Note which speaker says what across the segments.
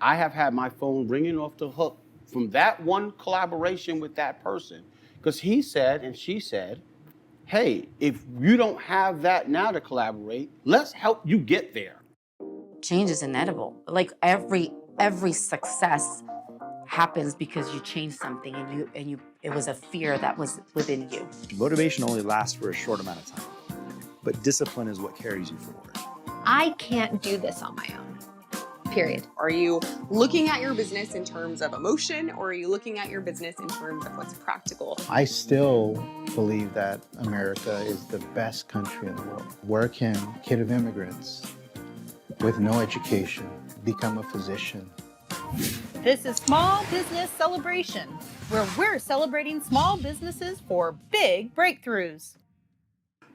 Speaker 1: I have had my phone ringing off the hook from that one collaboration with that person. Because he said and she said, hey, if you don't have that now to collaborate, let's help you get there.
Speaker 2: Change is inevitable. Like every success happens because you changed something and you it was a fear that was within you.
Speaker 3: Motivation only lasts for a short amount of time, but discipline is what carries you forward.
Speaker 4: I can't do this on my own. Period.
Speaker 5: Are you looking at your business in terms of emotion, or are you looking at your business in terms of what's practical?
Speaker 6: I still believe that America is the best country in the world. Where can a kid of immigrants with no education become a physician?
Speaker 7: This is Small Business Celebration, where we're celebrating small businesses for big breakthroughs.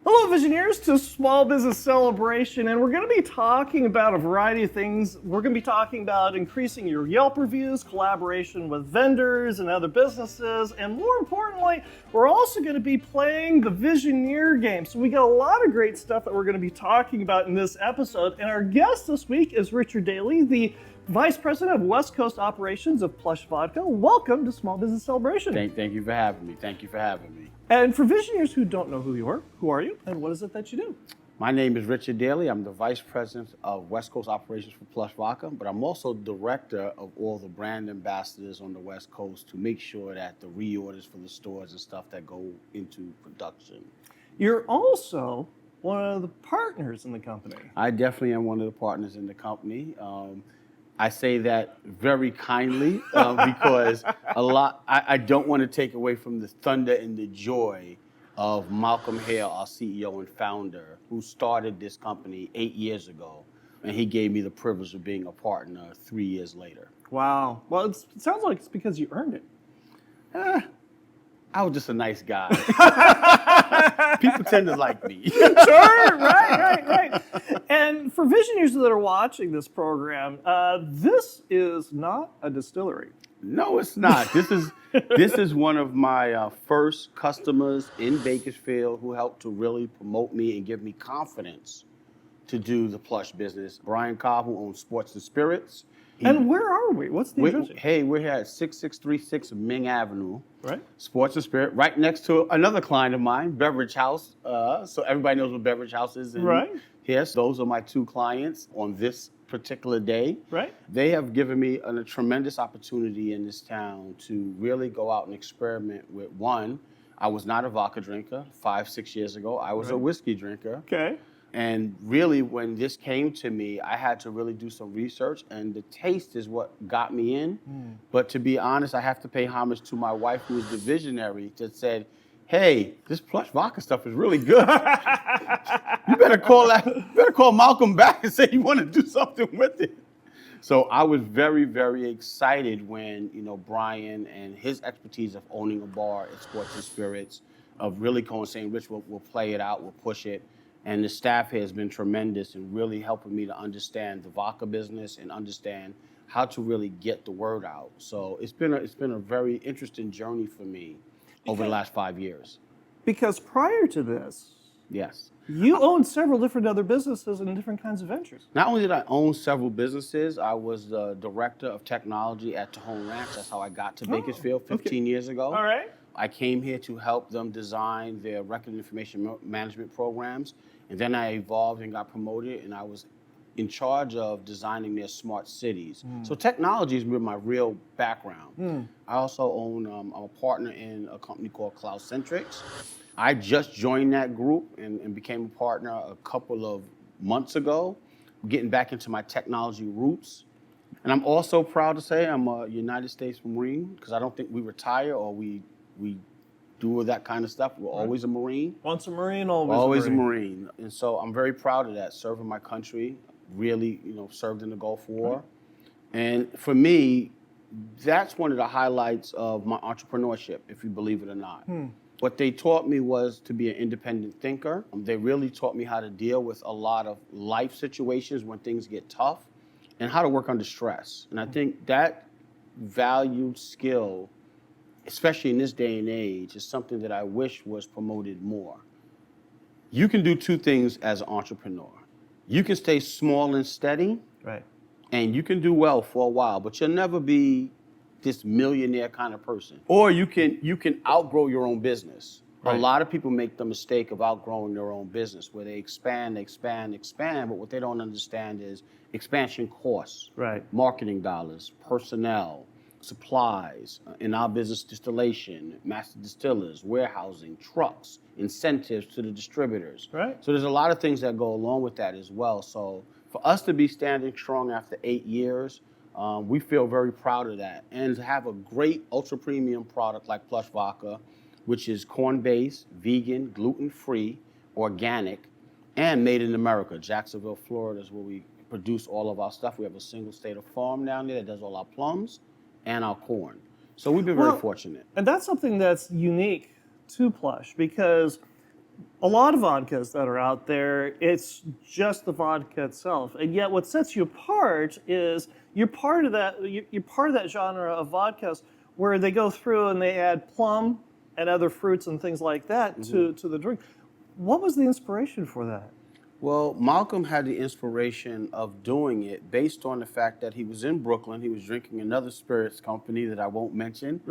Speaker 8: Hello, Visioneers, to Small Business Celebration, and we're going to be talking about a variety of things. We're going to be talking about increasing your Yelp reviews, collaboration with vendors and other businesses, and more importantly, we're also going to be playing the Visioneer Game. So we got a lot of great stuff that we're going to be talking about in this episode, and our guest this week is Richard Daley, the Vice President of West Coast Operations of Plush Vodka. Welcome to Small Business Celebration.
Speaker 1: Thank you for having me. Thank you for having me.
Speaker 8: And for Visioneers who don't know who you are you, and what is it that you do?
Speaker 1: My name is Richard Daley. I'm the Vice President of West Coast Operations for Plush Vodka, but I'm also Director of all the brand ambassadors on the West Coast to make sure that the reorders for the stores and stuff that go into production.
Speaker 8: You're also one of the partners in the company.
Speaker 1: I definitely am one of the partners in the company. I say that very kindly because I don't want to take away from the thunder and the joy of Malcolm Hale, our CEO and founder, who started this company 8 years ago. And he gave me the privilege of being a partner 3 years later.
Speaker 8: Wow. Well, it sounds like it's because you earned it.
Speaker 1: I was just a nice guy. People tend to like me.
Speaker 8: Sure, right. And for Visioneers that are watching this program, this is not a distillery.
Speaker 1: No, it's not. This is one of my first customers in Bakersfield who helped to really promote me and give me confidence to do the Plush business. Brian Cobb, who owns Sports and Spirits.
Speaker 8: And where are we? What's the address?
Speaker 1: Hey, we're here at 6636 Ming Avenue.
Speaker 8: Right.
Speaker 1: Sports and Spirit, right next to another client of mine, Beverage House. So everybody knows what Beverage House is.
Speaker 8: Right.
Speaker 1: Yes, those are my two clients on this particular day.
Speaker 8: Right.
Speaker 1: They have given me a tremendous opportunity in this town to really go out and experiment with one. I was not a vodka drinker 5-6 years ago. I was a whiskey drinker.
Speaker 8: Okay.
Speaker 1: And really, when this came to me, I had to really do some research, and the taste is what got me in. But to be honest, I have to pay homage to my wife, who is the visionary, that said, hey, this Plush Vodka stuff is really good. You better call Malcolm back and say you want to do something with it. So I was very, very excited when, Brian and his expertise of owning a bar at Sports and Spirits, of really going saying, Rich, we'll play it out, we'll push it. And the staff here has been tremendous in really helping me to understand the vodka business and understand how to really get the word out. So it's been a very interesting journey for me over the last 5 years.
Speaker 8: Because prior to this,
Speaker 1: yes,
Speaker 8: you owned several different other businesses and different kinds of ventures.
Speaker 1: Not only did I own several businesses, I was the director of technology at Tejon Ranch. That's how I got to Bakersfield 15 years ago.
Speaker 8: All right.
Speaker 1: I came here to help them design their record information management programs. And then I evolved and got promoted, and I was in charge of designing their smart cities. So technology is my real background. I also own, I'm a partner in a company called CloudCentrics. I just joined that group and became a partner a couple of months ago, getting back into my technology roots. And I'm also proud to say I'm a United States Marine, because I don't think we retire or we do that kind of stuff. We're always a Marine.
Speaker 8: Once a Marine, always
Speaker 1: a Marine. And so I'm very proud of that, serving my country, really, served in the Gulf War. And for me, that's one of the highlights of my entrepreneurship, if you believe it or not. What they taught me was to be an independent thinker. They really taught me how to deal with a lot of life situations when things get tough and how to work under stress. And I think that valued skill, especially in this day and age, is something that I wish was promoted more. You can do two things as an entrepreneur. You can stay small and steady,
Speaker 8: right,
Speaker 1: and you can do well for a while, but you'll never be this millionaire kind of person. Or you can outgrow your own business. A lot of people make the mistake of outgrowing their own business, where they expand, but what they don't understand is expansion costs, marketing dollars, personnel, supplies, in our business, distillation, master distillers, warehousing, trucks, incentives to the distributors. So there's a lot of things that go along with that as well. So for us to be standing strong after 8 years, we feel very proud of that. And to have a great ultra premium product like Plush Vodka, which is corn-based, vegan, gluten-free, organic, and made in America. Jacksonville, Florida is where we produce all of our stuff. We have a single state of farm down there that does all our plums and our corn. So we've been very fortunate.
Speaker 8: And that's something that's unique to Plush, because a lot of vodkas that are out there, it's just the vodka itself. And yet what sets you apart is you're part of that genre of vodkas where they go through and they add plum and other fruits and things like that to the drink. What was the inspiration for that?
Speaker 1: Well, Malcolm had the inspiration of doing it based on the fact that he was in Brooklyn. He was drinking another spirits company that I won't mention.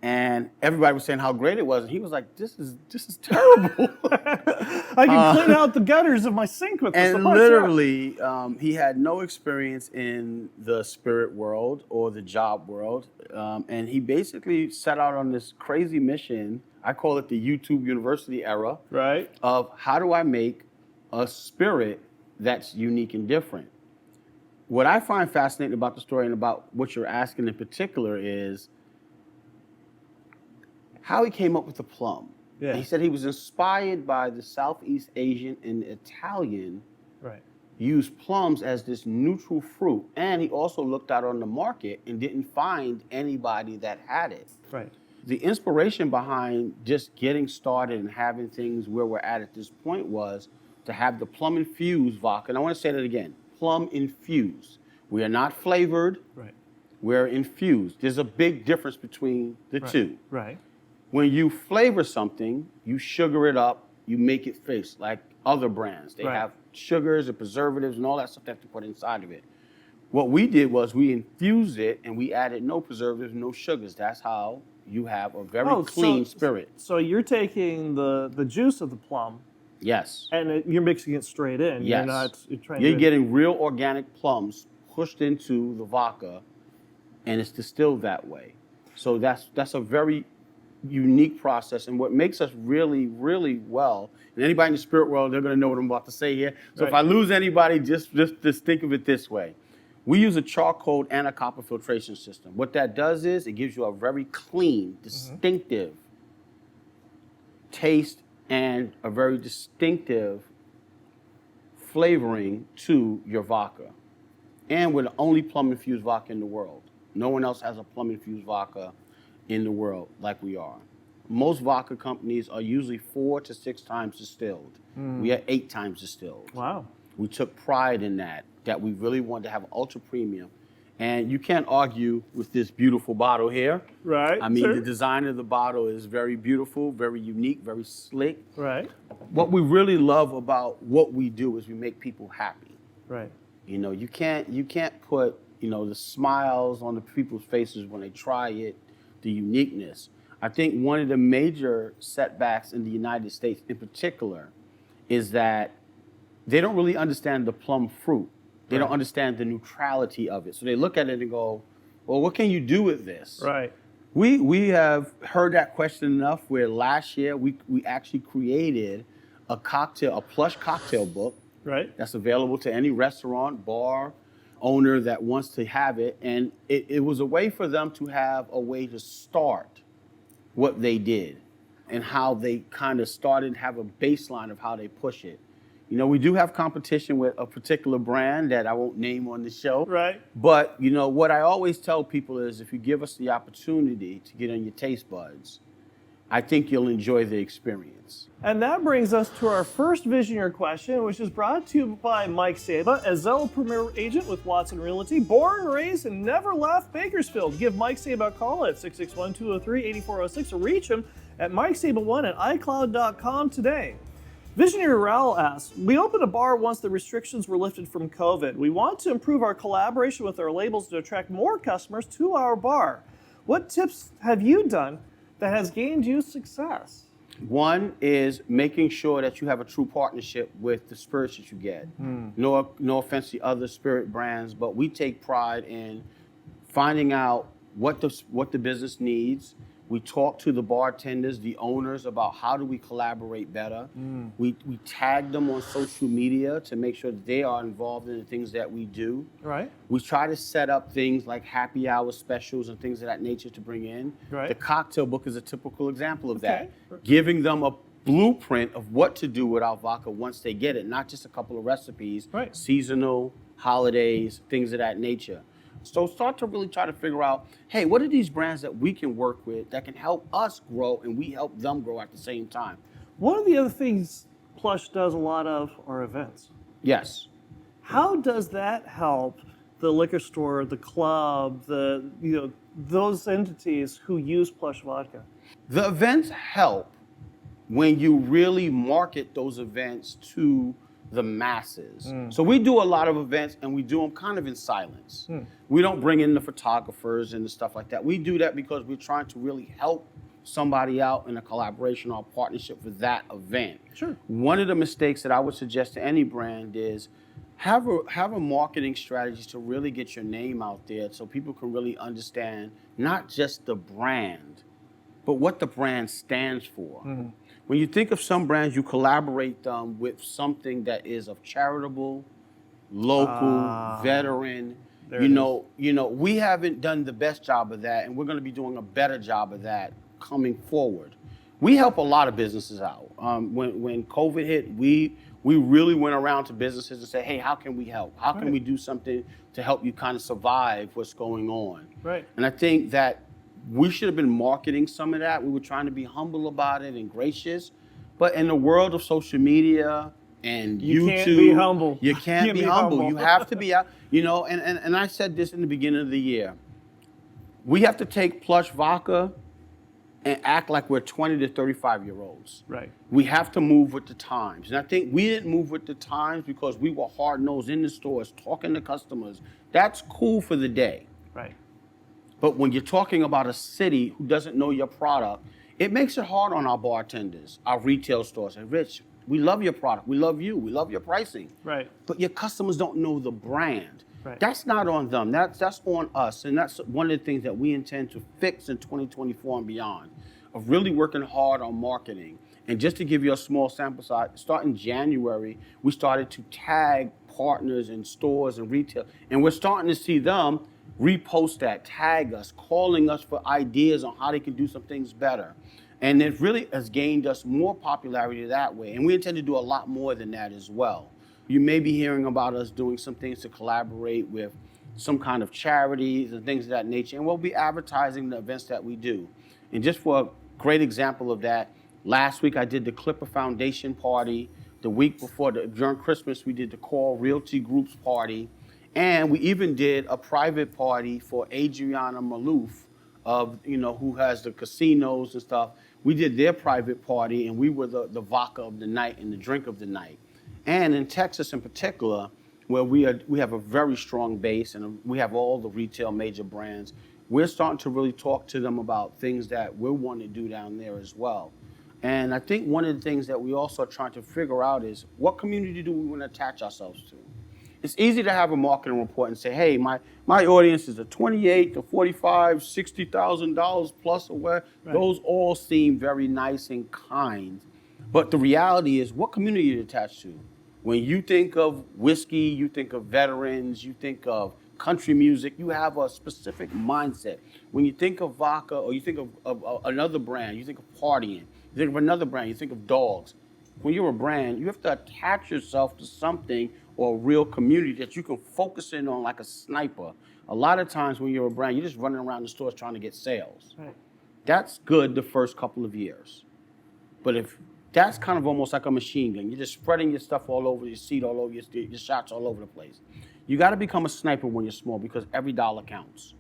Speaker 1: And everybody was saying how great it was. And he was like, this is terrible.
Speaker 8: I can clean out the gutters of my sink with this.
Speaker 1: And literally, he had no experience in the spirit world or the job world. And he basically set out on this crazy mission. I call it the YouTube University era. Of how do I make a spirit that's unique and different. What I find fascinating about the story and about what you're asking in particular is how he came up with the plum. He said he was inspired by the Southeast Asian and Italian use plums as this neutral fruit. And he also looked out on the market and didn't find anybody that had it. The inspiration behind just getting started and having things where we're at this point was to have the plum infused vodka. And I want to say that again, plum infused. We are not flavored, we're infused. There's a big difference between the two. When you flavor something, you sugar it up, you make it face like other brands. They have sugars and preservatives and all that stuff they have to put inside of it. What we did was we infused it and we added no preservatives, no sugars. That's how you have a very clean spirit.
Speaker 8: So you're taking the juice of the plum. And you're mixing it straight in. You're getting real organic plums pushed into the vodka, and it's distilled that way. So that's a very unique process, and what makes us really, really well, and anybody in the spirit world, they're gonna know what I'm about to say here. So if I lose anybody, just think of it this way. We use a charcoal and a copper filtration system. What that does is it gives you a very clean, distinctive taste and a very distinctive flavoring to your vodka. And we're the only plum-infused vodka in the world. No one else has a plum-infused vodka in the world like we are. Most vodka companies are usually 4 to 6 times distilled. We are 8 times distilled. We took pride in that we really wanted to have ultra premium. And you can't argue with this beautiful bottle here. I mean, the design of the bottle is very beautiful, very unique, very slick. What we really love about what we do is we make people happy. You know, you can't put, the smiles on the people's faces when they try it, the uniqueness. I think one of the major setbacks in the United States in particular is that they don't really understand the plum fruit. They don't understand the neutrality of it. So they look at it and go, well, what can you do with this? We have heard that question enough where last year we actually created a Plush cocktail book that's available to any restaurant, bar owner that wants to have it. And it was a way for them to have a way to start what they did and how they kind of started, have a baseline of how they push it. We do have competition with a particular brand that I won't name on the show. But, what I always tell people is if you give us the opportunity to get on your taste buds, I think you'll enjoy the experience. And that brings us to our first Visioneer question, which is brought to you by Mike Saba, a Zella Premier Agent with Watson Realty, born, raised, and never left Bakersfield. Give Mike Saba a call at 661-203-8406 or reach him at MikeSaba1 at iCloud.com today. Visioneer Raul asks, we opened a bar once the restrictions were lifted from COVID. We want to improve our collaboration with our labels to attract more customers to our bar. What tips have you done that has gained you success?
Speaker 1: One is making sure that you have a true partnership with the spirits that you get. No offense to other spirit brands, but we take pride in finding out what the business needs. We talk to the bartenders, the owners, about how do we collaborate better. We tag them on social media to make sure that they are involved in the things that we do.
Speaker 8: Right.
Speaker 1: We try to set up things like happy hour specials and things of that nature to bring in.
Speaker 8: Right.
Speaker 1: The cocktail book is a typical example of that.
Speaker 8: Okay.
Speaker 1: Giving them a blueprint of what to do with our vodka once they get it, not just a couple of recipes,
Speaker 8: Right.
Speaker 1: seasonal, holidays, things of that nature. So start to really try to figure out, hey, what are these brands that we can work with that can help us grow and we help them grow at the same time?
Speaker 8: One of the other things Plush does a lot of are events.
Speaker 1: Yes.
Speaker 8: How does that help the liquor store, the club, those entities who use Plush Vodka?
Speaker 1: The events help when you really market those events to the masses. So we do a lot of events and we do them kind of in silence. We don't bring in the photographers and the stuff like that. We do that because we're trying to really help somebody out in a collaboration or a partnership for that event.
Speaker 8: Sure.
Speaker 1: One of the mistakes that I would suggest to any brand is have a marketing strategy to really get your name out there so people can really understand not just the brand, but what the brand stands for. When you think of some brands, you collaborate them with something that is of charitable, local, veteran. We haven't done the best job of that, and we're going to be doing a better job of that coming forward. We help a lot of businesses out. When COVID hit, we really went around to businesses and said, hey, how can we help? How can we do something to help you kind of survive what's going on?
Speaker 8: Right.
Speaker 1: And I think that we should have been marketing some of that. We were trying to be humble about it and gracious. But in the world of social media and
Speaker 8: You
Speaker 1: YouTube,
Speaker 8: can't be humble.
Speaker 1: You can't be humble.
Speaker 8: humble.
Speaker 1: You have to be out. And I said this in the beginning of the year. We have to take Plush Vodka and act like we're 20 to 35-year-olds.
Speaker 8: Right.
Speaker 1: We have to move with the times. And I think we didn't move with the times because we were hard-nosed in the stores, talking to customers. That's cool for the day.
Speaker 8: Right.
Speaker 1: But when you're talking about a city who doesn't know your product, it makes it hard on our bartenders, our retail stores. And Rich, we love your product. We love you. We love your pricing.
Speaker 8: Right.
Speaker 1: But your customers don't know the brand.
Speaker 8: Right.
Speaker 1: That's not on them. That's on us. And that's one of the things that we intend to fix in 2024 and beyond, of really working hard on marketing. And just to give you a small sample size, starting January, we started to tag partners in stores and retail. And we're starting to see them repost that, tag us, calling us for ideas on how they can do some things better. And it really has gained us more popularity that way. And we intend to do a lot more than that as well. You may be hearing about us doing some things to collaborate with some kind of charities and things of that nature. And we'll be advertising the events that we do. And just for a great example of that, last week I did the Clipper Foundation party. The week before, during Christmas, we did the Call Realty Group's party. And we even did a private party for Adriana Malouf, who has the casinos and stuff. We did their private party, and we were the vodka of the night and the drink of the night. And in Texas in particular, where we have a very strong base and we have all the retail major brands, we're starting to really talk to them about things that we want to do down there as well. And I think one of the things that we also are trying to figure out is what community do we want to attach ourselves to? It's easy to have a marketing report and say, hey, my audience is a 28 to 45, $60,000 plus or where. Right. Those all seem very nice and kind. But the reality is, what community are you attached to? When you think of whiskey, you think of veterans, you think of country music, you have a specific mindset. When you think of vodka or you think of another brand, you think of partying. You think of another brand, you think of dogs. When you're a brand, you have to attach yourself to something or a real community that you can focus in on like a sniper. A lot of times when you're a brand, you're just running around the stores trying to get sales. Right. That's good the first couple of years. But if that's kind of almost like a machine gun, you're just spreading your stuff all over, your seat all over, your shots all over the place. You got to become a sniper when you're small because every dollar counts.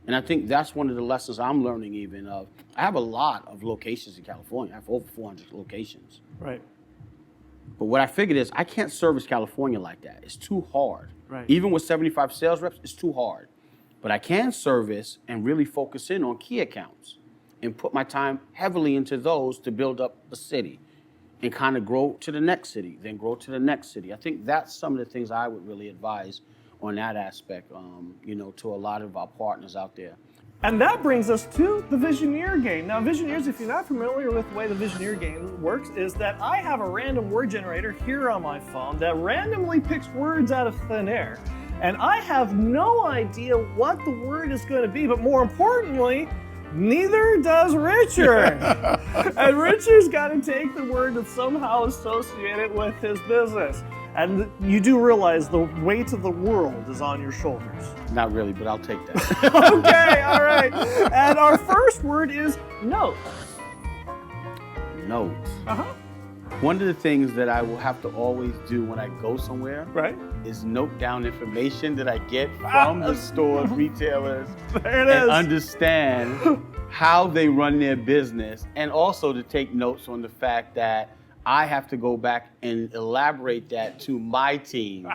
Speaker 1: And I think that's one of the lessons I'm learning even of. I have a lot of locations in California. I have over 400 locations.
Speaker 8: Right.
Speaker 1: But what I figured is I can't service California like that. It's too hard.
Speaker 8: Right.
Speaker 1: Even with 75 sales reps, it's too hard. But I can service and really focus in on key accounts and put my time heavily into those to build up a city and kind of grow to the next city, then grow to the next city. I think that's some of the things I would really advise on that aspect, to a lot of our partners out there.
Speaker 8: And that brings us to the Visioneer Game. Now, Visioneers, if you're not familiar with the way the Visioneer Game works, is that I have a random word generator here on my phone that randomly picks words out of thin air. And I have no idea what the word is going to be, but more importantly, neither does Richard. And Richard's got to take the word that's somehow associated with his business. And you do realize the weight of the world is on your shoulders.
Speaker 1: Not really, but I'll take that.
Speaker 8: Okay, all right. And our first word is note.
Speaker 1: Notes.
Speaker 8: Uh-huh.
Speaker 1: One of the things that I will have to always do when I go somewhere
Speaker 8: Right.
Speaker 1: is note down information that I get from the stores, retailers,
Speaker 8: There it
Speaker 1: and
Speaker 8: is.
Speaker 1: understand how they run their business, and also to take notes on the fact that I have to go back and elaborate that to my team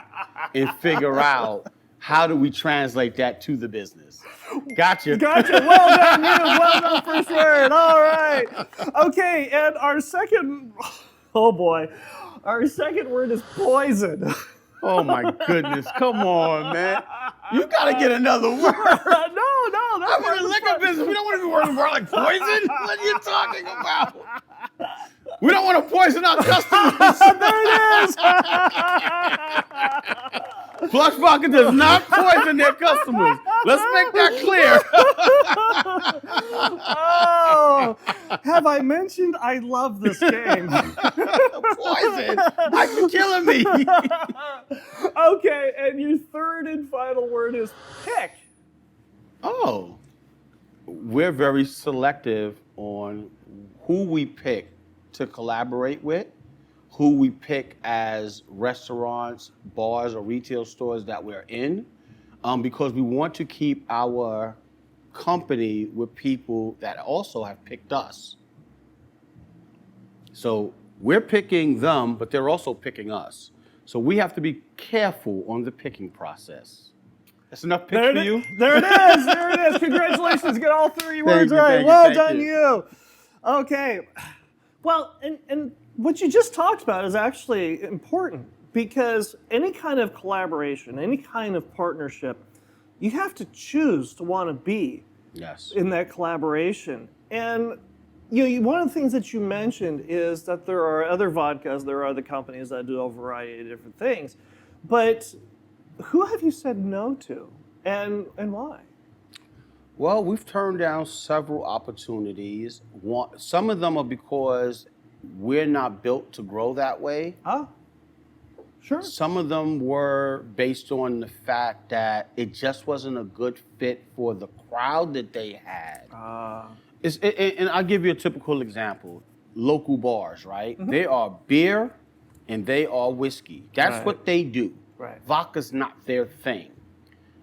Speaker 1: and figure out how do we translate that to the business. Gotcha.
Speaker 8: Gotcha. Well done, you. Well done, first word. All right. Okay, and our second, oh boy, our second word is poison.
Speaker 1: Oh my goodness. Come on, man. You gotta get another word.
Speaker 8: No, that's
Speaker 1: I'm in the liquor business. We don't want to be working for like poison. What are you talking about? We don't want to poison our customers.
Speaker 8: There it is.
Speaker 1: Plush Vodka does not poison their customers. Let's make that clear.
Speaker 8: Oh, have I mentioned I love this game?
Speaker 1: Poison? Why you killing me?
Speaker 8: Okay, and your third and final word is pick.
Speaker 1: Oh, we're very selective on who we pick to collaborate with, who we pick as restaurants, bars, or retail stores that we're in, because we want to keep our company with people that also have picked us. So we're picking them, but they're also picking us. So we have to be careful on the picking process. That's enough pick for you?
Speaker 8: There it is. There it is. Congratulations. Get all three words
Speaker 1: you,
Speaker 8: right.
Speaker 1: thank you,
Speaker 8: Well
Speaker 1: thank
Speaker 8: done,
Speaker 1: you.
Speaker 8: you. Okay. Well, and what you just talked about is actually important, because any kind of collaboration, any kind of partnership, you have to choose to want to be
Speaker 1: Yes.
Speaker 8: in that collaboration. And one of the things that you mentioned is that there are other vodkas, there are other companies that do a variety of different things. But who have you said no to, and why?
Speaker 1: Well, we've turned down several opportunities. Some of them are because we're not built to grow that way.
Speaker 8: Ah, sure.
Speaker 1: Some of them were based on the fact that it just wasn't a good fit for the crowd that they had. And I'll give you a typical example. Local bars, right?
Speaker 8: Mm-hmm.
Speaker 1: They are beer and they are whiskey. That's
Speaker 8: Right.
Speaker 1: what they do.
Speaker 8: Right.
Speaker 1: Vodka's not their thing.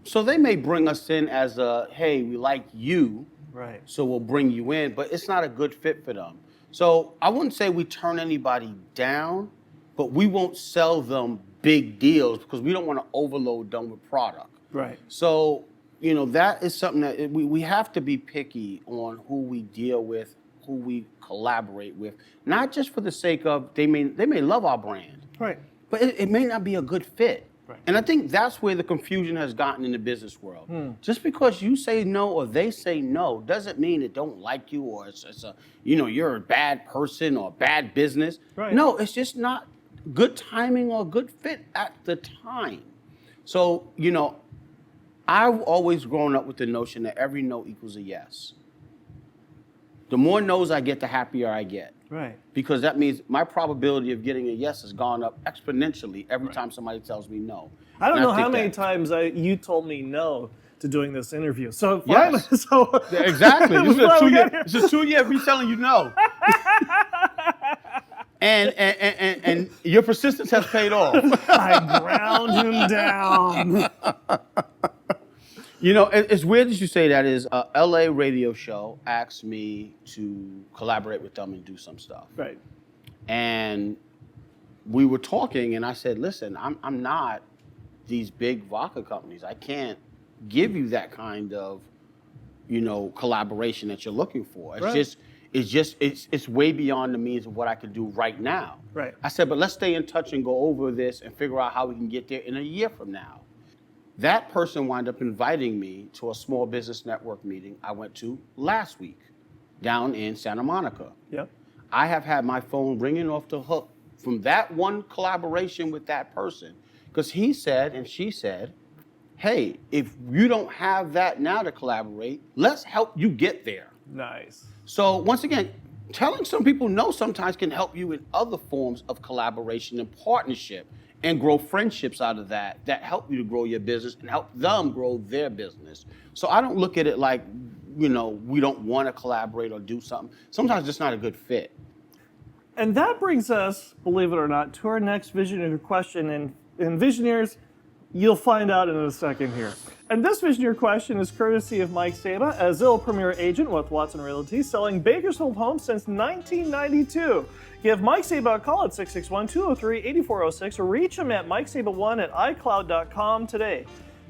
Speaker 1: So they may bring us in as a, hey, we like you,
Speaker 8: Right.
Speaker 1: so we'll bring you in, but it's not a good fit for them. So I wouldn't say we turn anybody down, but we won't sell them big deals because we don't want to overload them with product.
Speaker 8: Right.
Speaker 1: So, that is something that we have to be picky on who we deal with, who we collaborate with, not just for the sake of they may love our brand,
Speaker 8: Right.
Speaker 1: but it may not be a good fit.
Speaker 8: Right.
Speaker 1: And I think that's where the confusion has gotten in the business world. Just because you say no or they say no doesn't mean it don't like you or it's a, you're a bad person or a bad business.
Speaker 8: Right.
Speaker 1: No, it's just not good timing or good fit at the time. So, I've always grown up with the notion that every no equals a yes. The more no's I get, the happier I get.
Speaker 8: Right.
Speaker 1: Because that means my probability of getting a yes has gone up exponentially every time somebody tells me no.
Speaker 8: I don't
Speaker 1: And
Speaker 8: know how
Speaker 1: think
Speaker 8: many
Speaker 1: that-
Speaker 8: times you told me no to doing this interview. So
Speaker 1: Yes.
Speaker 8: so
Speaker 1: Yeah, exactly. This is a
Speaker 8: Well, we
Speaker 1: 2-year.
Speaker 8: got-
Speaker 1: It's a 2-year of me telling you no. and your persistence has paid off.
Speaker 8: I ground him down.
Speaker 1: It's weird that you say that. Is a LA radio show asked me to collaborate with them and do some stuff.
Speaker 8: Right.
Speaker 1: And we were talking, and I said, listen, I'm not these big vodka companies. I can't give you that kind of, collaboration that you're looking for. It's way beyond the means of what I could do right now.
Speaker 8: Right.
Speaker 1: I said, but let's stay in touch and go over this and figure out how we can get there in a year from now. That person wound up inviting me to a small business network meeting I went to last week down in Santa Monica.
Speaker 8: Yep.
Speaker 1: I have had my phone ringing off the hook from that one collaboration with that person, because he said and she said, hey, if you don't have that now to collaborate, let's help you get there.
Speaker 8: Nice.
Speaker 1: So once again, telling some people no sometimes can help you in other forms of collaboration and partnership and grow friendships out of that help you to grow your business and help them grow their business. So I don't look at it like, we don't want to collaborate or do something. Sometimes it's not a good fit.
Speaker 8: And that brings us, believe it or not, to our next Visioneer question. And Visioneers, you'll find out in a second here. And this Visioneer question is courtesy of Mike Saba, a Zillow Premier agent with Watson Realty, selling Bakersfield homes since 1992. Give Mike Saba a call at 661-203-8406 or reach him at mikesaba1@icloud.com today.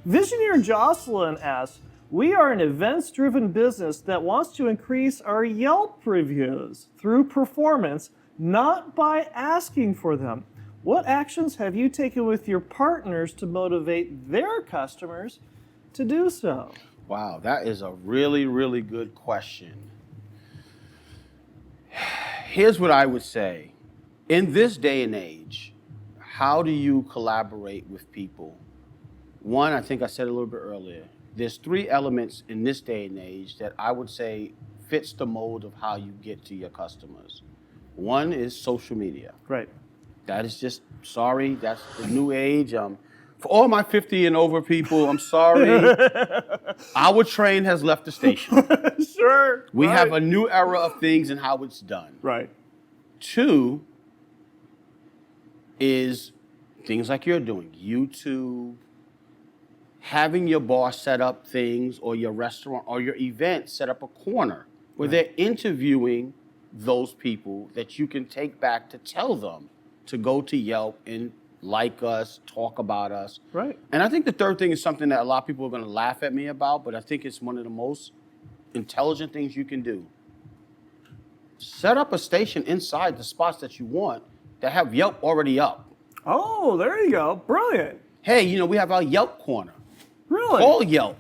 Speaker 8: Visioneer Jocelyn asks, we are an events-driven business that wants to increase our Yelp reviews through performance, not by asking for them. What actions have you taken with your partners to motivate their customers to do so?
Speaker 1: Wow, that is a really, really good question. Here's what I would say. In this day and age, how do you collaborate with people? One, I think I said a little bit earlier, there's 3 elements in this day and age that I would say fits the mold of how you get to your customers. One is social media.
Speaker 8: Right.
Speaker 1: That is just, sorry, that's the new age. For all my 50 and over people, I'm sorry. Our train has left the station.
Speaker 8: Sure.
Speaker 1: We
Speaker 8: right.
Speaker 1: have a new era of things and how it's done.
Speaker 8: Right.
Speaker 1: 2 is things like you're doing, YouTube, having your bar set up things, or your restaurant or your event set up a corner where they're interviewing those people that you can take back to tell them to go to Yelp and like us, talk about us.
Speaker 8: Right.
Speaker 1: And I think the third thing is something that a lot of people are going to laugh at me about, but I think it's one of the most intelligent things you can do. Set up a station inside the spots that you want that have Yelp already up.
Speaker 8: Oh, there you go. Brilliant.
Speaker 1: Hey, we have our Yelp corner.
Speaker 8: Really?
Speaker 1: Call Yelp.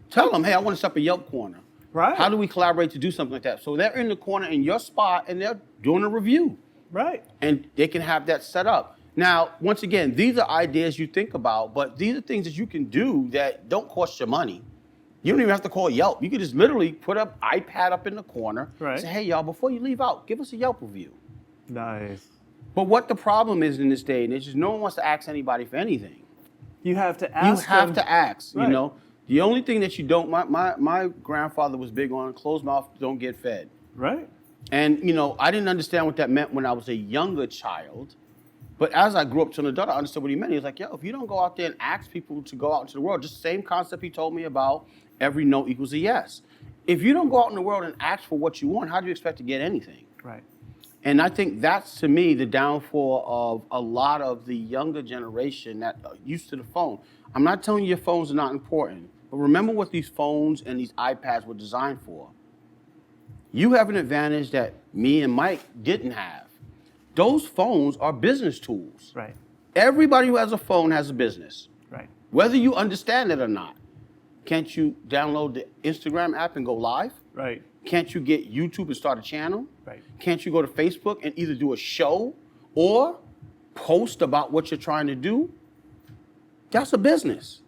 Speaker 1: Tell them, hey, I want to set up a Yelp corner.
Speaker 8: Right.
Speaker 1: How do we collaborate to do something like that? So they're in the corner in your spot and they're doing a review.
Speaker 8: Right.
Speaker 1: And they can have that set up. Now, once again, these are ideas you think about, but these are things that you can do that don't cost you money. You don't even have to call Yelp. You can just literally put up iPad up in the corner.
Speaker 8: Right.
Speaker 1: Say, hey, y'all, before you leave out, give us a Yelp review.
Speaker 8: Nice.
Speaker 1: But what the problem is in this day and age is no one wants to ask anybody for anything.
Speaker 8: You have to ask.
Speaker 1: You have
Speaker 8: them.
Speaker 1: to ask,
Speaker 8: Right.
Speaker 1: The only thing that you don't, my grandfather was big on closed mouth, don't get fed.
Speaker 8: Right.
Speaker 1: And, I didn't understand what that meant when I was a younger child. But as I grew up to an adult, I understood what he meant. He was like, if you don't go out there and ask people to go out into the world, just the same concept he told me about every no equals a yes. If you don't go out in the world and ask for what you want, how do you expect to get anything?
Speaker 8: Right.
Speaker 1: And I think that's, to me, the downfall of a lot of the younger generation that are used to the phone. I'm not telling you your phones are not important, but remember what these phones and these iPads were designed for. You have an advantage that me and Mike didn't have. Those phones are business tools.
Speaker 8: Right.
Speaker 1: Everybody who has a phone has a business,
Speaker 8: Right.
Speaker 1: whether you understand it or not. Can't you download the Instagram app and go live?
Speaker 8: Right.
Speaker 1: Can't you get YouTube and start a channel?
Speaker 8: Right.
Speaker 1: Can't you go to Facebook and either do a show or post about what you're trying to do? That's a business.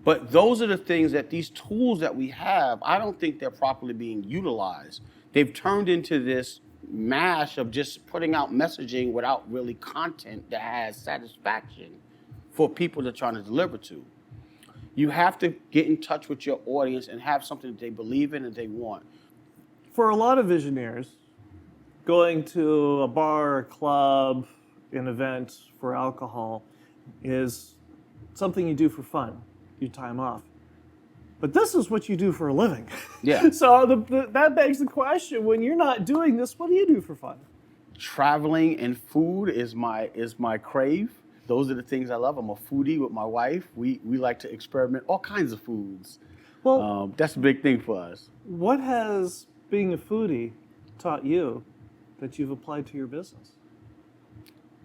Speaker 1: But those are the things that these tools that we have, I don't think they're properly being utilized. They've turned into this mash of just putting out messaging without really content that has satisfaction for people they're trying to deliver to. You have to get in touch with your audience and have something that they believe in and they want.
Speaker 8: For a lot of Visioneers, going to a bar, a club, an event for alcohol is something you do for fun, your time off. But this is what you do for a living.
Speaker 1: Yeah.
Speaker 8: So that begs the question, when you're not doing this, what do you do for fun?
Speaker 1: traveling and food is my crave. Those are the things I love. I'm a foodie with my wife. We like to experiment all kinds of foods.
Speaker 8: Well,
Speaker 1: That's a big thing for us.
Speaker 8: what has being a foodie taught you that you've applied to your business?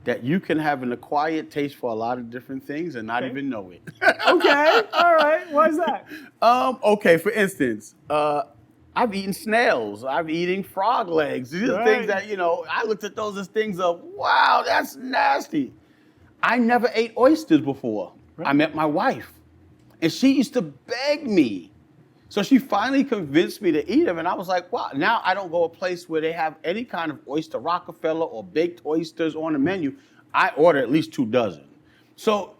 Speaker 1: That you can have an acquired taste for a lot of different things and not
Speaker 8: Okay.
Speaker 1: even know it.
Speaker 8: Okay, all right. Why is that?
Speaker 1: Okay, for instance, I've eaten snails. I've eaten frog legs. These are
Speaker 8: Right.
Speaker 1: things that, I looked at those as things of, wow, that's nasty. I never ate oysters before.
Speaker 8: Right.
Speaker 1: I met my wife, and she used to beg me. So she finally convinced me to eat them, and I was like, wow, now I don't go a place where they have any kind of oyster Rockefeller or baked oysters on the menu. I order at least 2 dozen. So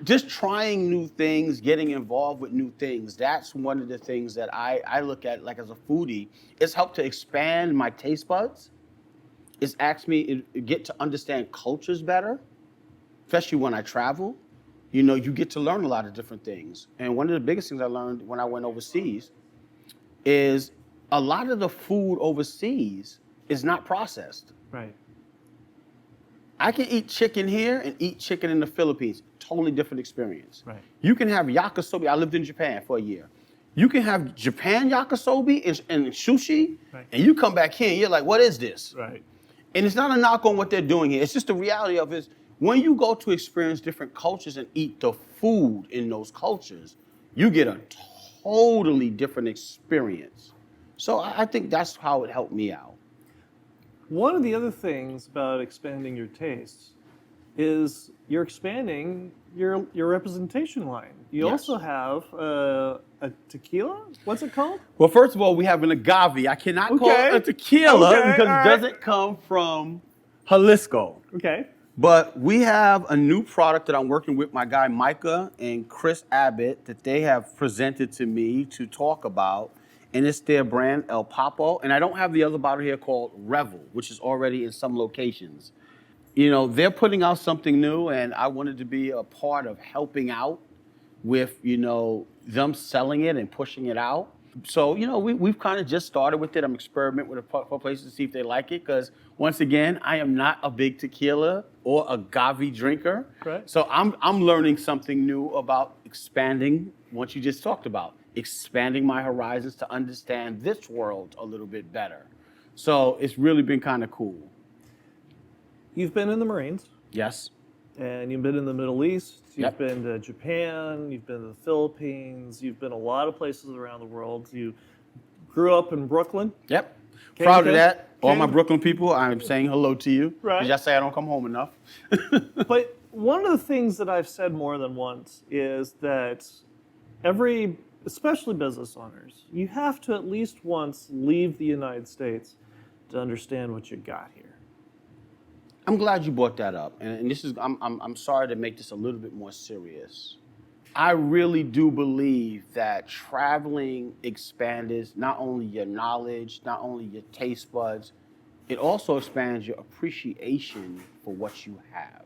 Speaker 1: just trying new things, getting involved with new things, that's one of the things that I look at like as a foodie. It's helped to expand my taste buds. It's asked me to get to understand cultures better, especially when I travel. You get to learn a lot of different things. And one of the biggest things I learned when I went overseas is a lot of the food overseas is not processed.
Speaker 8: Right.
Speaker 1: I can eat chicken here and eat chicken in the Philippines. Totally different experience.
Speaker 8: Right.
Speaker 1: You can have yakisobe. I lived in Japan for a year. You can have Japan yakisobe and sushi,
Speaker 8: Right.
Speaker 1: and you come back here and you're like, what is this?
Speaker 8: Right.
Speaker 1: And it's not a knock on what they're doing here. It's just the reality of it is when you go to experience different cultures and eat the food in those cultures, you get a totally different experience. So I think that's how it helped me out.
Speaker 8: One of the other things about expanding your tastes is you're expanding your representation line. You
Speaker 1: Yes.
Speaker 8: also have a tequila. What's it called?
Speaker 1: Well, first of all, we have an agave. I cannot call
Speaker 8: Okay.
Speaker 1: it a tequila
Speaker 8: Okay,
Speaker 1: because
Speaker 8: all
Speaker 1: it
Speaker 8: right.
Speaker 1: doesn't come from Jalisco.
Speaker 8: Okay.
Speaker 1: But we have a new product that I'm working with my guy Micah and Chris Abbott that they have presented to me to talk about. And it's their brand El Papo. And I don't have the other bottle here called Revel, which is already in some locations. They're putting out something new, and I wanted to be a part of helping out with, them selling it and pushing it out. So, we've kind of just started with it. I'm experimenting with a couple places to see if they like it. Because once again, I am not a big tequila or agave drinker.
Speaker 8: Right.
Speaker 1: So I'm learning something new about expanding what you just talked about, expanding my horizons to understand this world a little bit better. So it's really been kind of cool.
Speaker 8: You've been in the Marines,
Speaker 1: Yes.
Speaker 8: and you've been in the Middle East. You've
Speaker 1: Yep.
Speaker 8: been to Japan. You've been to the Philippines. You've been a lot of places around the world. You grew up in Brooklyn.
Speaker 1: Yep.
Speaker 8: Came
Speaker 1: Proud
Speaker 8: to-
Speaker 1: of that. All my
Speaker 8: came-
Speaker 1: Brooklyn people, I'm saying hello to you.
Speaker 8: Right.
Speaker 1: Because y'all say I don't come home enough.
Speaker 8: But one of the things that I've said more than once is that especially business owners, you have to at least once leave the United States to understand what you got here.
Speaker 1: I'm glad you brought that up. And this is, I'm sorry to make this a little bit more serious. I really do believe that traveling expands not only your knowledge, not only your taste buds, it also expands your appreciation for what you have.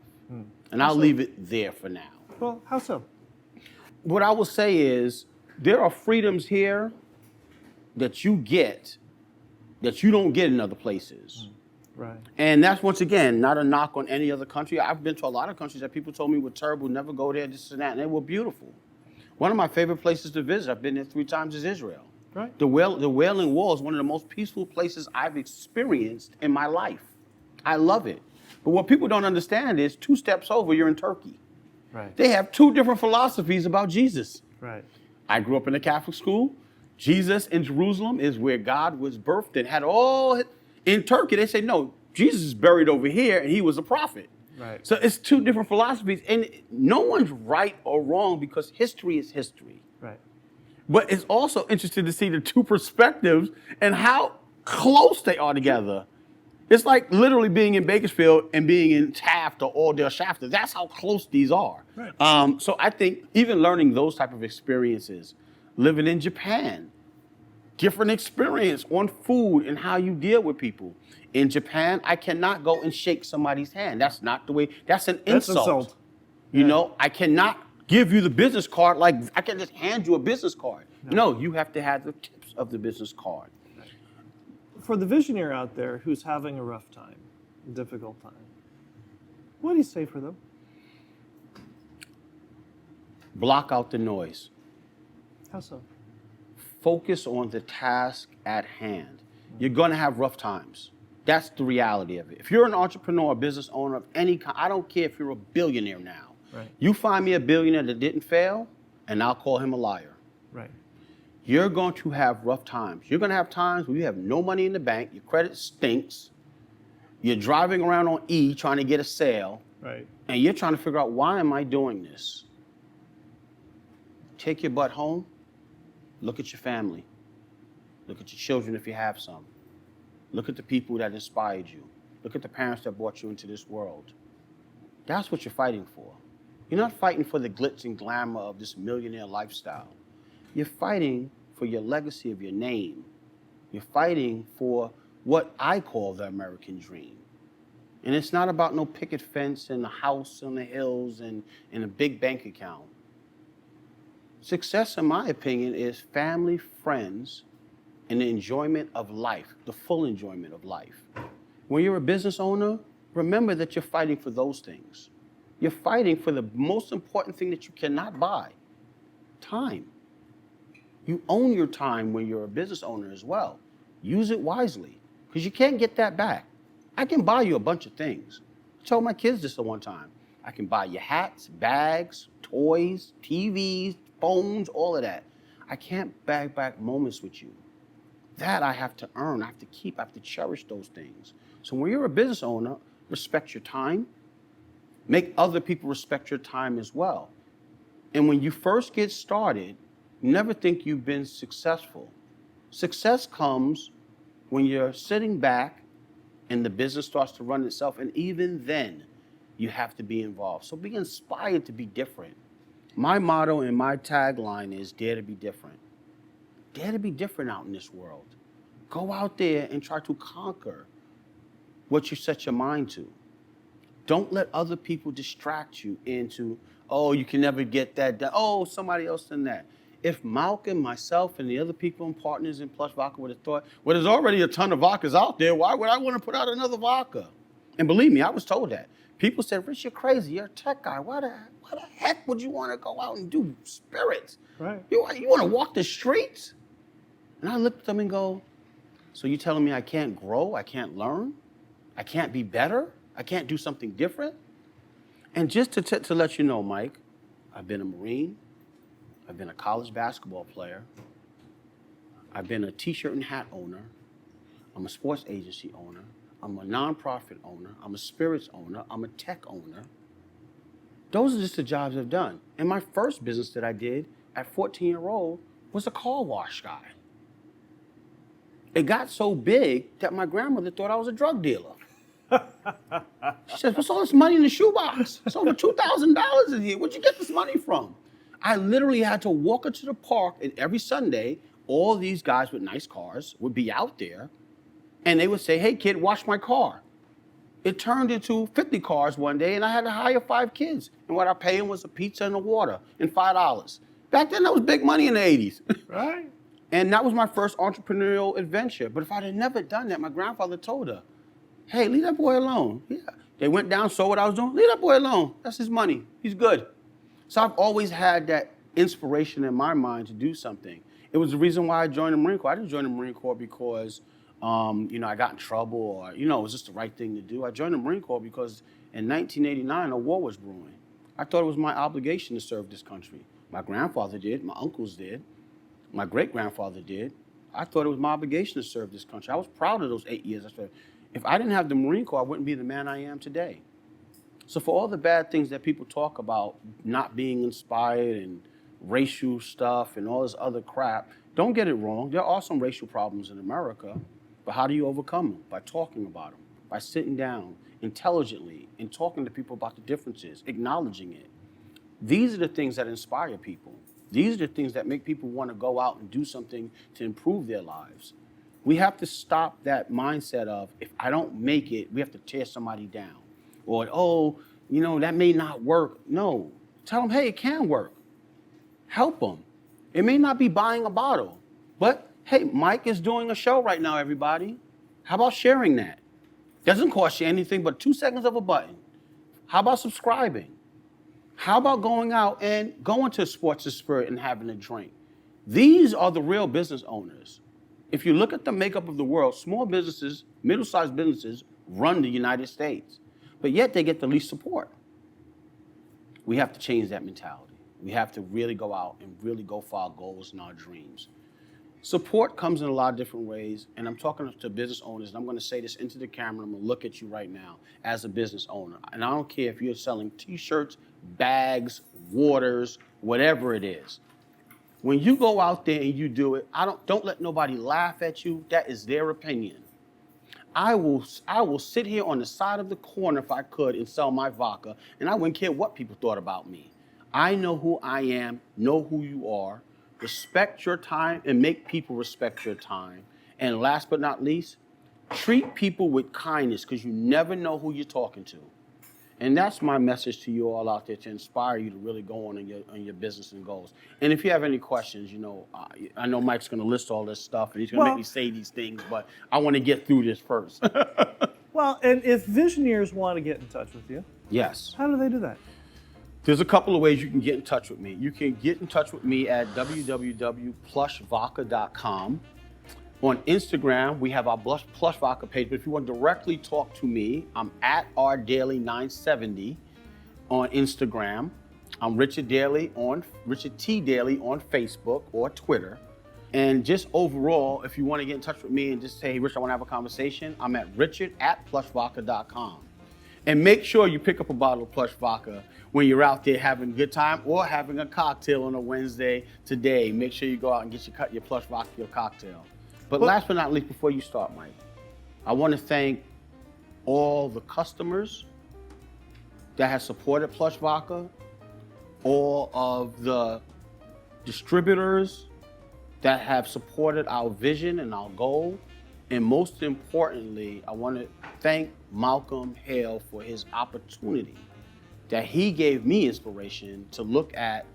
Speaker 1: And I'll leave it there for now.
Speaker 8: Well, how so?
Speaker 1: What I will say is there are freedoms here that you get that you don't get in other places.
Speaker 8: Right.
Speaker 1: And that's, once again, not a knock on any other country. I've been to a lot of countries that people told me were terrible, never go there, this and that, and they were beautiful. One of my favorite places to visit, I've been there 3 times, is Israel.
Speaker 8: Right.
Speaker 1: The Wailing Wall is one of the most peaceful places I've experienced in my life. I love it. But what people don't understand is 2 steps over, you're in Turkey.
Speaker 8: Right.
Speaker 1: They have 2 different philosophies about Jesus.
Speaker 8: Right.
Speaker 1: I grew up in a Catholic school. Jesus in Jerusalem is where God was birthed and had all. In Turkey, they say, no, Jesus is buried over here and he was a prophet.
Speaker 8: Right.
Speaker 1: So it's 2 different philosophies, and no one's right or wrong because history is history.
Speaker 8: Right.
Speaker 1: But it's also interesting to see the 2 perspectives and how close they are together. It's like literally being in Bakersfield and being in Taft or Aldale Shafter. That's how close these are.
Speaker 8: Right.
Speaker 1: So I think even learning those type of experiences, living in Japan, different experience on food and how you deal with people. In Japan, I cannot go and shake somebody's hand. That's not the way. That's an
Speaker 8: That's
Speaker 1: insult.
Speaker 8: insult.
Speaker 1: You know, I cannot give you the business card like I can just hand you a business card. No, you have to have the tips of the business card.
Speaker 8: For the Visioneer out there who's having a rough time, difficult time. What do you say for them?
Speaker 1: Block out the noise.
Speaker 8: How so?
Speaker 1: Focus on the task at hand. You're gonna have rough times. That's the reality of it. If you're an entrepreneur or business owner of any kind, I don't care if you're a billionaire now.
Speaker 8: Right.
Speaker 1: You find me a billionaire that didn't fail, and I'll call him a liar.
Speaker 8: Right.
Speaker 1: You're going to have rough times. You're gonna have times where you have no money in the bank, your credit stinks, you're driving around on E trying to get a sale,
Speaker 8: Right.
Speaker 1: and you're trying to figure out, why am I doing this? Take your butt home, look at your family, look at your children if you have some. Look at the people that inspired you. Look at the parents that brought you into this world. That's what you're fighting for. You're not fighting for the glitz and glamour of this millionaire lifestyle. You're fighting for your legacy of your name. You're fighting for what I call the American dream. And it's not about no picket fence and a house on the hills and a big bank account. Success, in my opinion, is family, friends, and the enjoyment of life, the full enjoyment of life. When you're a business owner, remember that you're fighting for those things. You're fighting for the most important thing that you cannot buy, time. You own your time when you're a business owner as well. Use it wisely, because you can't get that back. I can buy you a bunch of things. I told my kids this at one time. I can buy you hats, bags, toys, TVs, phones, all of that. I can't buy back moments with you. That I have to earn, I have to keep, I have to cherish those things. So when you're a business owner, respect your time. Make other people respect your time as well. And when you first get started, never think you've been successful. Success comes when you're sitting back and the business starts to run itself, and even then, you have to be involved. So be inspired to be different. My motto and my tagline is dare to be different. Dare to be different out in this world. Go out there and try to conquer what you set your mind to. Don't let other people distract you into, oh, you can never get that done. Oh, somebody else done that. If Malcolm, myself, and the other people and partners in Plush Vodka would have thought, well, there's already a ton of vodkas out there. Why would I want to put out another vodka? And believe me, I was told that. People said, Rich, you're crazy. You're a tech guy. Why the heck would you want to go out and do spirits?
Speaker 8: Right.
Speaker 1: You want to walk the streets? And I looked at them and go, so you telling me I can't grow? I can't learn? I can't be better? I can't do something different? And just to let you know, Mike, I've been a Marine. I've been a college basketball player. I've been a t-shirt and hat owner. I'm a sports agency owner. I'm a nonprofit owner. I'm a spirits owner. I'm a tech owner. Those are just the jobs I've done. And my first business that I did at 14-year-old was a car wash guy. It got so big that my grandmother thought I was a drug dealer. She said, what's all this money in the shoebox? It's over $2,000 a year. Where'd you get this money from? I literally had to walk into the park, and every Sunday, all these guys with nice cars would be out there, and they would say, hey, kid, wash my car. It turned into 50 cars one day, and I had to hire 5 kids. And what I paid them was a pizza and a water and $5. Back then, that was big money in the 80s.
Speaker 8: Right.
Speaker 1: And that was my first entrepreneurial adventure. But if I'd have never done that, my grandfather told her, hey, leave that boy alone. Yeah. They went down, saw what I was doing. Leave that boy alone. That's his money. He's good. So I've always had that inspiration in my mind to do something. It was the reason why I joined the Marine Corps. I didn't join the Marine Corps because, I got in trouble or, it was just the right thing to do. I joined the Marine Corps because in 1989, a war was brewing. I thought it was my obligation to serve this country. My grandfather did. My uncles did. My great-grandfather did. I thought it was my obligation to serve this country. I was proud of those 8 years I served. If I didn't have the Marine Corps, I wouldn't be the man I am today. So for all the bad things that people talk about, not being inspired and racial stuff and all this other crap, don't get it wrong. There are some racial problems in America, but how do you overcome them? By talking about them, by sitting down intelligently and talking to people about the differences, acknowledging it. These are the things that inspire people. These are the things that make people want to go out and do something to improve their lives. We have to stop that mindset of, if I don't make it, we have to tear somebody down. Or, that may not work. No, tell them, hey, it can work. Help them. It may not be buying a bottle, but hey, Mike is doing a show right now, everybody. How about sharing that? Doesn't cost you anything but 2 seconds of a button. How about subscribing? How about going out and going to Sports and Spirit and having a drink? These are the real business owners. If you look at the makeup of the world, small businesses, middle-sized businesses run the United States, but yet they get the least support. We have to change that mentality. We have to really go out and really go for our goals and our dreams. Support comes in a lot of different ways, and I'm talking to business owners, and I'm going to say this into the camera. I'm going to look at you right now as a business owner, and I don't care if you're selling T-shirts, bags, waters, whatever it is. When you go out there and you do it, don't let nobody laugh at you. That is their opinion. I will sit here on the side of the corner if I could and sell my vodka, and I wouldn't care what people thought about me. I know who I am, know who you are, respect your time, and make people respect your time. And last but not least, treat people with kindness, because you never know who you're talking to. And that's my message to you all out there, to inspire you to really go on your business and goals. And if you have any questions, I know Mike's going to list all this stuff, and he's going to make me say these things, but I want to get through this first.
Speaker 8: Well, and if Visioneers want to get in touch with you,
Speaker 1: Yes.
Speaker 8: how do they do that?
Speaker 1: There's a couple of ways you can get in touch with me. You can get in touch with me at www.plushvodka.com. On Instagram, we have our Plush Vodka page, but if you want to directly talk to me, I'm at rdaley970 on Instagram. I'm Richard T. Daley on Facebook or Twitter. And just overall, if you want to get in touch with me and just say, hey, Rich, I want to have a conversation, I'm at richard@plushvodka.com. And make sure you pick up a bottle of Plush Vodka when you're out there having a good time or having a cocktail on a Wednesday today. Make sure you go out and get your Plush Vodka, your cocktail. But last but not least, before you start, Mike, I want to thank all the customers that have supported Plush Vodka, all of the distributors that have supported our vision and our goal, and most importantly, I want to thank Malcolm Hale for his opportunity that he gave me inspiration to look at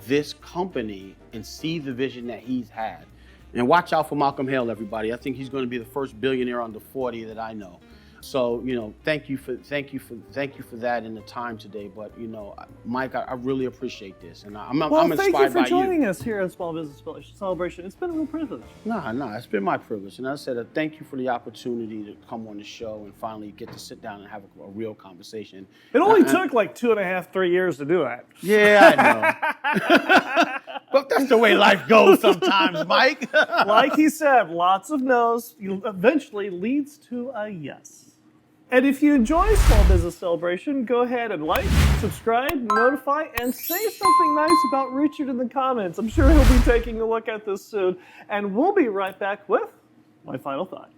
Speaker 1: this company and see the vision that he's had. And watch out for Malcolm Hale, everybody. I think he's going to be the first billionaire under 40 that I know. So, thank you for that in the time today. But, Mike, I really appreciate this, and I'm inspired by you.
Speaker 8: Thank you for joining us here at Small Business Celebration. It's been a real privilege.
Speaker 1: No, it's been my privilege. And I said thank you for the opportunity to come on the show and finally get to sit down and have a real conversation.
Speaker 8: It only took like 2.5, 3 years to do that.
Speaker 1: Yeah, I know. But that's the way life goes sometimes, Mike.
Speaker 8: Like he said, lots of no's eventually leads to a yes. And if you enjoy Small Business Celebration, go ahead and like, subscribe, notify, and say something nice about Richard in the comments. I'm sure he'll be taking a look at this soon. And we'll be right back with my final thought.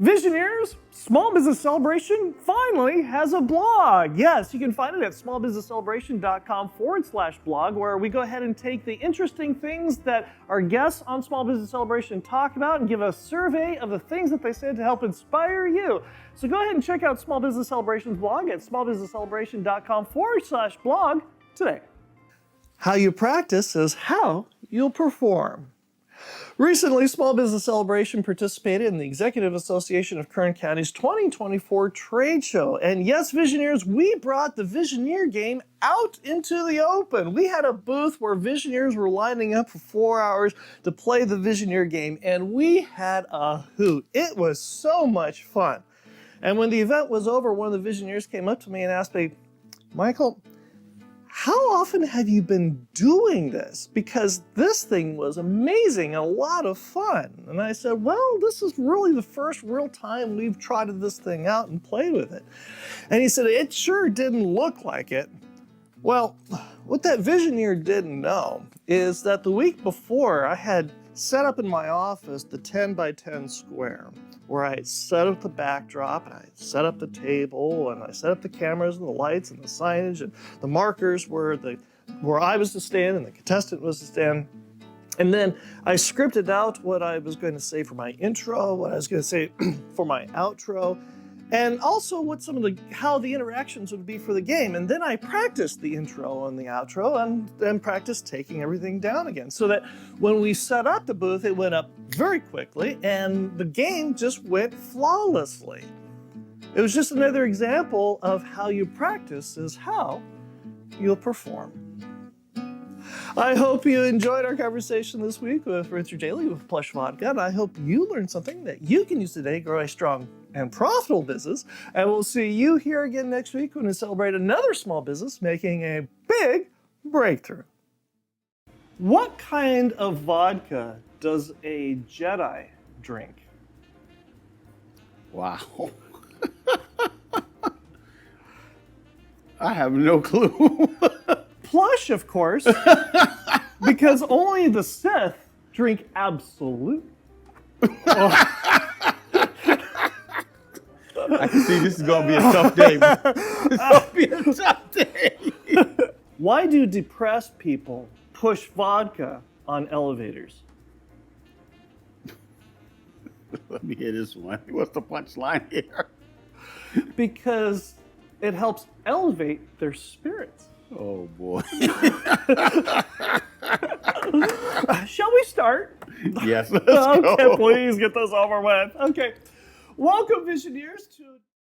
Speaker 8: Visioneers, Small Business Celebration finally has a blog. Yes, you can find it at smallbusinesscelebration.com/blog, where we go ahead and take the interesting things that our guests on Small Business Celebration talk about and give a survey of the things that they said to help inspire you. So go ahead and check out Small Business Celebration's blog at smallbusinesscelebration.com/blog today. How you practice is how you'll perform. Recently, Small Business Celebration participated in the Executive Association of Kern County's 2024 trade show. And yes, Visioneers, we brought the Visioneer Game out into the open. We had a booth where Visioneers were lining up for 4 hours to play the Visioneer Game, and we had a hoot. It was so much fun. And when the event was over, one of the Visioneers came up to me and asked me, Michael, how often have you been doing this? Because this thing was amazing and a lot of fun. And I said, well, this is really the first real time we've trotted this thing out and played with it. And he said, it sure didn't look like it. Well, what that Visioneer didn't know is that the week before I had set up in my office the 10 by 10 square, where I set up the backdrop, and I set up the table, and I set up the cameras and the lights and the signage, and the markers where I was to stand and the contestant was to stand. And then I scripted out what I was going to say for my intro, what I was going to say for my outro, and also what how the interactions would be for the game. And then I practiced the intro and the outro and then practiced taking everything down again, so that when we set up the booth, it went up very quickly and the game just went flawlessly. It was just another example of how you practice is how you'll perform. I hope you enjoyed our conversation this week with Richard Daley with Plush Vodka, and I hope you learned something that you can use today to grow a strong and profitable business. And we'll see you here again next week when we celebrate another small business making a big breakthrough. What kind of vodka does a Jedi drink?
Speaker 1: Wow. I have no clue.
Speaker 8: Plush, of course, because only the Sith drink Absolute.
Speaker 1: I can see this is going to be a tough day. It's going to be a tough day.
Speaker 8: Why do depressed people push vodka on elevators?
Speaker 1: Let me hear this one. What's the punchline here?
Speaker 8: Because it helps elevate their spirits.
Speaker 1: Oh, boy.
Speaker 8: Shall we start?
Speaker 1: Yes, let's
Speaker 8: Okay,
Speaker 1: go.
Speaker 8: please get this over with. Okay. Welcome, Visioneers, to